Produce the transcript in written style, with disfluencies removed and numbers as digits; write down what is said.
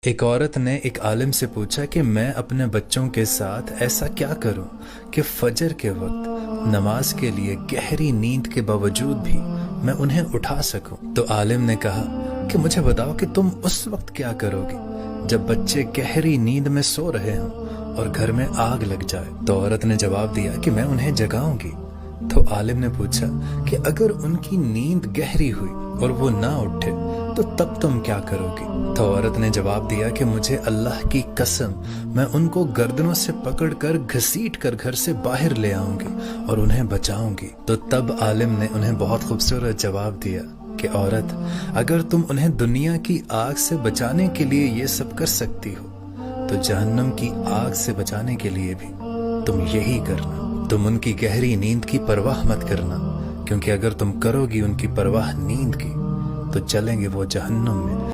ایک عورت نے ایک عالم سے پوچھا کہ میں اپنے بچوں کے ساتھ ایسا کیا کروں کہ فجر کے وقت نماز کے لیے گہری نیند کے باوجود بھی میں انہیں اٹھا سکوں۔ تو عالم نے کہا کہ مجھے بتاؤ کہ تم اس وقت کیا کرو گی جب بچے گہری نیند میں سو رہے ہوں اور گھر میں آگ لگ جائے۔ تو عورت نے جواب دیا کہ میں انہیں جگاؤں گی۔ تو عالم نے پوچھا کہ اگر ان کی نیند گہری ہوئی اور وہ نہ اٹھے تو تب تم کیا کرو گی؟ تو عورت نے جواب دیا کہ مجھے اللہ کی قسم میں ان کو گردنوں سے پکڑ کر گھسیٹ کر گھر سے باہر لے آؤں گی اور انہیں بچاؤں گی۔ تو تب عالم نے انہیں بہت خوبصورت جواب دیا کہ عورت، اگر تم انہیں دنیا کی آگ سے بچانے کے لیے یہ سب کر سکتی ہو تو جہنم کی آگ سے بچانے کے لیے بھی تم یہی کرنا۔ تم ان کی گہری نیند کی پرواہ مت کرنا، کیونکہ اگر تم کرو گی ان کی پرواہ نیند کی تو چلیں گے وہ جہنم میں۔